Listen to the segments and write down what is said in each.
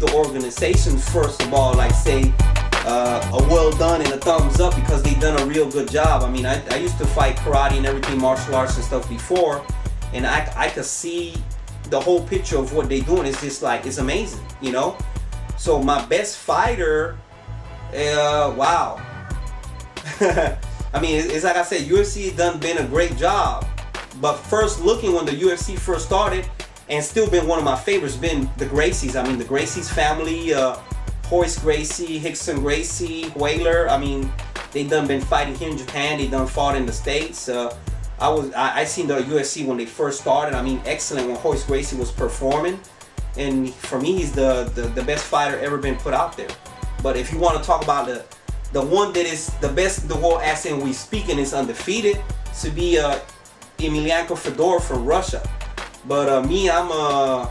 the organization, first of all, like say a well done and a thumbs up, because they done a real good job. I mean, I used to fight karate and everything, martial arts and stuff before, and I could see the whole picture of what they doing. Is just like, it's amazing, you know. So my best fighter, wow. I mean, it's like I said, UFC done been a great job. But first looking when the UFC first started, and still been one of my favorites, been the Gracies. I mean, the Gracies family, Horace Gracie, Hickson Gracie, Whaler. I mean, they done been fighting here in Japan. They done fought in the States. I seen the UFC when they first started. I mean, excellent when Horace Gracie was performing. And for me, he's the best fighter ever been put out there. But if you want to talk about the one that is the best in the world, as in we speaking, is undefeated, to be Emelianko Fedorov from Russia. But me, I'm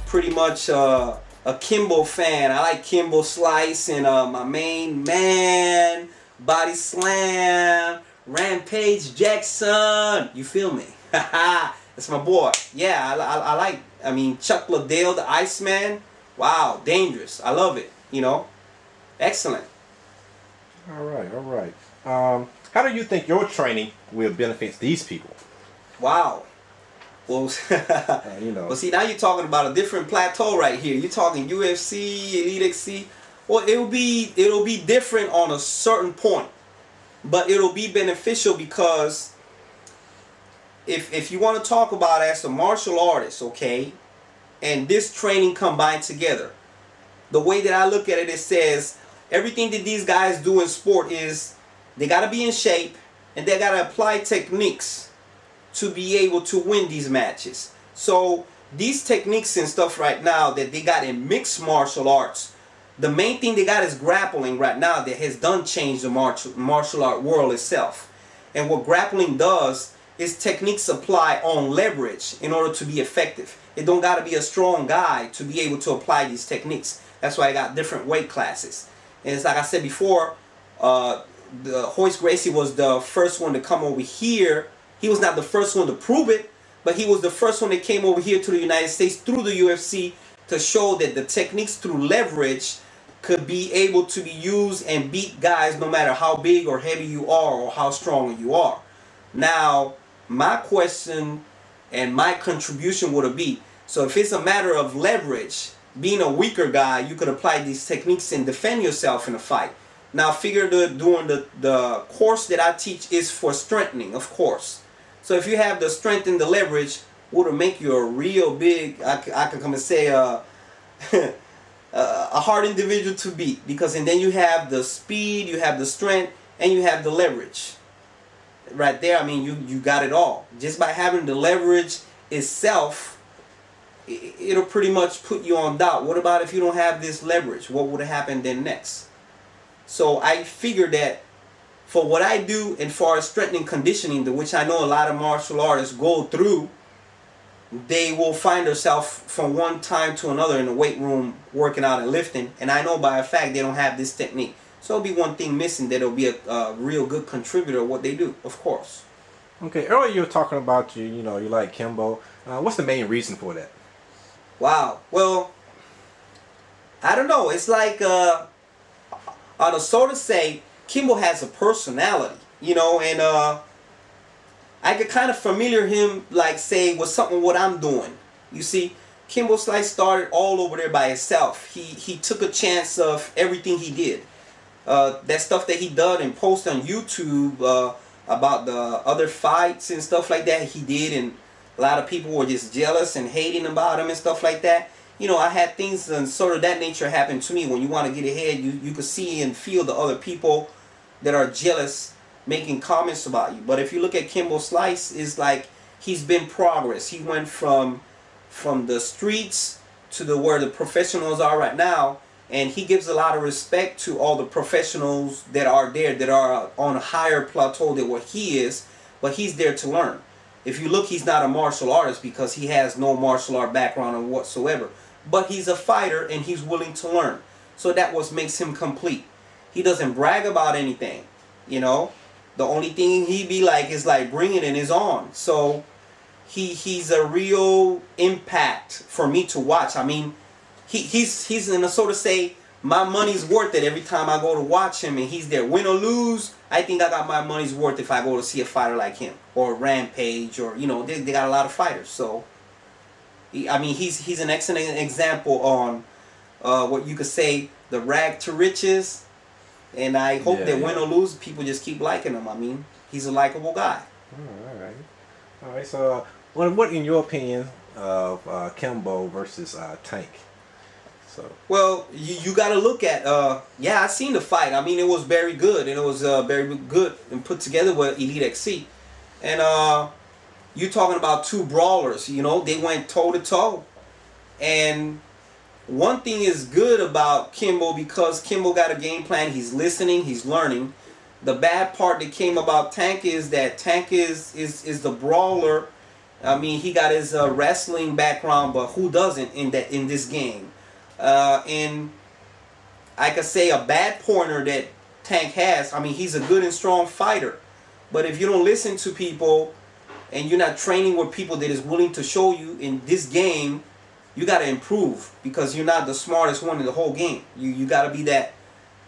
pretty much a Kimbo fan. I like Kimbo Slice and my main man, Body Slam, Rampage Jackson. You feel me? That's my boy. Yeah, I like, I mean, Chuck Liddell, the Iceman. Wow, dangerous. I love it, you know. Excellent. All right, all right. How do you think your training will benefit these people? Wow. Well, you know. Well, see, now you're talking about a different plateau right here. You're talking UFC, Elite XC. Well, it'll be different on a certain point, but it'll be beneficial because if you want to talk about as a martial artist, okay, and this training combined together, the way that I look at it, it says everything that these guys do in sport is they got to be in shape and they got to apply techniques to be able to win these matches. So these techniques and stuff right now that they got in mixed martial arts, the main thing they got is grappling right now that has done change the martial art world itself. And what grappling does is techniques apply on leverage in order to be effective. It don't got to be a strong guy to be able to apply these techniques. That's why I got different weight classes. And it's like I said before, the Horace Gracie was the first one to come over here. He was not the first one to prove it, but he was the first one that came over here to the United States through the UFC to show that the techniques through leverage could be able to be used and beat guys no matter how big or heavy you are or how strong you are. Now, my question and my contribution would be, so if it's a matter of leverage, being a weaker guy, you could apply these techniques and defend yourself in a fight. Now, figure during the course that I teach is for strengthening, of course. So if you have the strength and the leverage, would make you a real big, I can come and say, a hard individual to beat. Because and then you have the speed, you have the strength, and you have the leverage. Right there, I mean, you got it all. Just by having the leverage itself, it'll pretty much put you on doubt. What about if you don't have this leverage? What would have happened then next? So I figured that for what I do and far as strengthening conditioning, which I know a lot of martial artists go through, they will find themselves from one time to another in the weight room working out and lifting. And I know by a fact they don't have this technique. So it'll be one thing missing that'll be a real good contributor to what they do, of course. Okay, earlier you were talking about you like Kimbo. What's the main reason for that? Wow. Well, I don't know. It's like, on a sort of say, Kimbo has a personality, you know, and I could kind of familiar him, like, say, with something what I'm doing. You see, Kimbo Slice started all over there by himself. He took a chance of everything he did. That stuff that he done and posted on YouTube about the other fights and stuff like that he did, and a lot of people were just jealous and hating about him and stuff like that. You know, I had things and sort of that nature happen to me. When you want to get ahead, you can see and feel the other people that are jealous making comments about you. But if you look at Kimbo Slice, it's like he's been progress. He went from the streets to where the professionals are right now, and he gives a lot of respect to all the professionals that are there, that are on a higher plateau than what he is, but he's there to learn. If you look, he's not a martial artist because he has no martial art background whatsoever. But he's a fighter and he's willing to learn. So that what makes him complete. He doesn't brag about anything, you know. The only thing he be like is like bringing it is on. So he's a real impact for me to watch. I mean, he's in a sort of say, my money's worth it every time I go to watch him and he's there. Win or lose, I think I got my money's worth if I go to see a fighter like him. Or Rampage, or, you know, they got a lot of fighters. So, I mean, he's an excellent example on what you could say, the rag to riches. And I hope that win or lose, people just keep liking him. I mean, he's a likable guy. All right. So, what in your opinion of Kimbo versus Tank? So. Well, you got to look at, I seen the fight. I mean, it was very good. And it was very good and put together with Elite XC. And you're talking about two brawlers, you know. They went toe-to-toe. And one thing is good about Kimbo, because Kimbo got a game plan. He's listening. He's learning. The bad part that came about Tank is that Tank is the brawler. I mean, he got his wrestling background, but who doesn't in this game? And I could say a bad pointer that Tank has. I mean, he's a good and strong fighter, but if you don't listen to people and you're not training with people that is willing to show you in this game, you got to improve, because you're not the smartest one in the whole game. You got to be that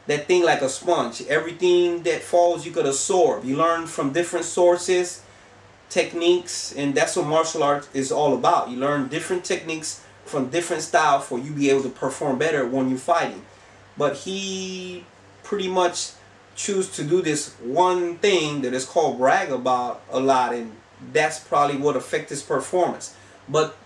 thing like a sponge. Everything that falls you could absorb. You learn from different sources, techniques, and that's what martial arts is all about. You learn different techniques from different style for you be able to perform better when you're fighting. But he pretty much choose to do this one thing that is called brag about a lot, and that's probably what affect his performance. But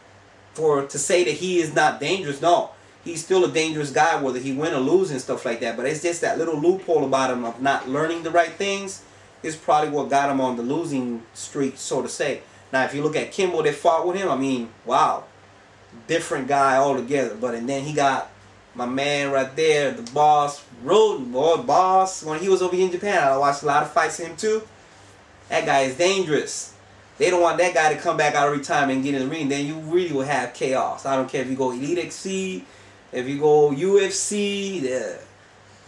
to say that he is not dangerous, no, he's still a dangerous guy, whether he win or lose and stuff like that. But it's just that little loophole about him of not learning the right things is probably what got him on the losing streak, so to say. Now, if you look at Kimbo that fought with him, I mean, wow, different guy altogether. But and then he got my man right there, the boss, Roden, boy, boss. When he was over here in Japan, I watched a lot of fights of him too. That guy is dangerous. They don't want that guy to come back out of retirement and get in the ring. Then you really will have chaos. I don't care if you go Elite XC, if you go UFC,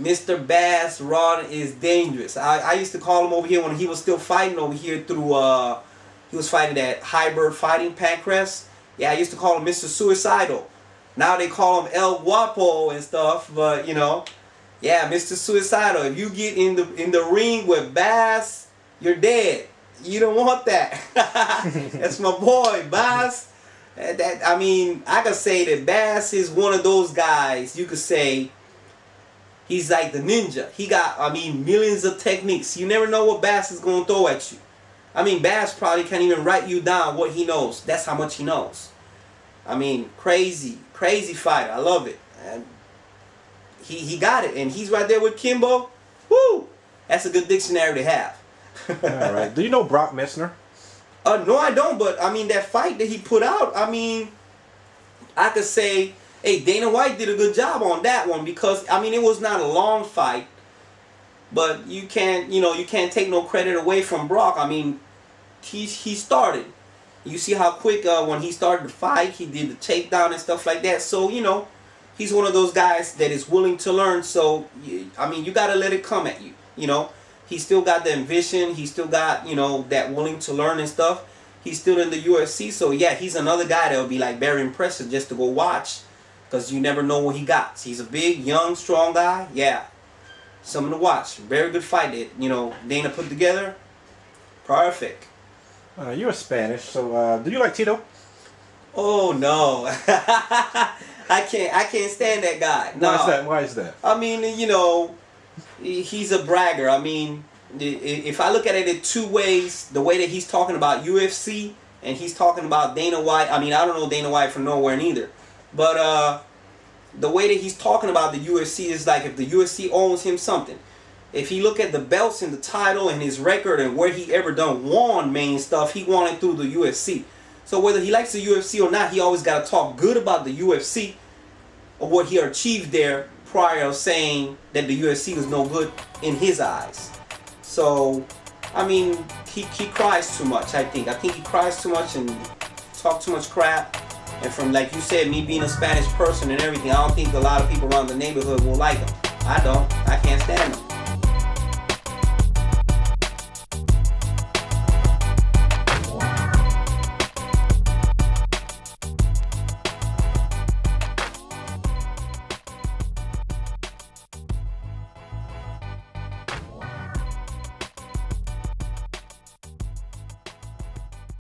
Mr. Bass Rod is dangerous. I used to call him over here when he was still fighting over here through, he was fighting at Hybrid Fighting Pancras. Yeah, I used to call him Mr. Suicidal. Now they call him El Guapo and stuff, but you know, yeah, Mr. Suicidal. If you get in the ring with Bass, you're dead. You don't want that. That's my boy, Bass. I mean, I could say that Bass is one of those guys, you could say, he's like the ninja. He got, I mean, millions of techniques. You never know what Bass is going to throw at you. I mean, Bass probably can't even write you down what he knows. That's how much he knows. I mean, crazy fighter. I love it. And he got it. And he's right there with Kimbo. Woo! That's a good dictionary to have. All right. Do you know Brock Lesnar? No, I don't. But, I mean, that fight that he put out, I mean, I could say, hey, Dana White did a good job on that one, because, I mean, it was not a long fight. But you can't take no credit away from Brock. I mean, he started. You see how quick when he started the fight, he did the takedown and stuff like that. So, you know, he's one of those guys that is willing to learn. So, I mean, you got to let it come at you, you know. He still got the ambition. He still got, you know, that willing to learn and stuff. He's still in the UFC. So, yeah, he's another guy that would be, like, very impressive just to go watch, because you never know what he got. He's a big, young, strong guy. Yeah. Something to watch. Very good fight that, you know, Dana put together. Perfect. You're Spanish, so do you like Tito? Oh no, I can't stand that guy. No. Why is that? I mean, you know, he's a bragger. I mean, if I look at it in two ways, the way that he's talking about UFC and he's talking about Dana White. I mean, I don't know Dana White from nowhere neither, but the way that he's talking about the UFC is like if the UFC owns him something. If he look at the belts and the title and his record and where he ever won main stuff, he won it through the UFC. So whether he likes the UFC or not, he always got to talk good about the UFC or what he achieved there prior to saying that the UFC was no good in his eyes. So, I mean, he cries too much, I think. I think he cries too much and talk too much crap. And from, like you said, me being a Spanish person and everything, I don't think a lot of people around the neighborhood will like him. I don't. I can't stand him.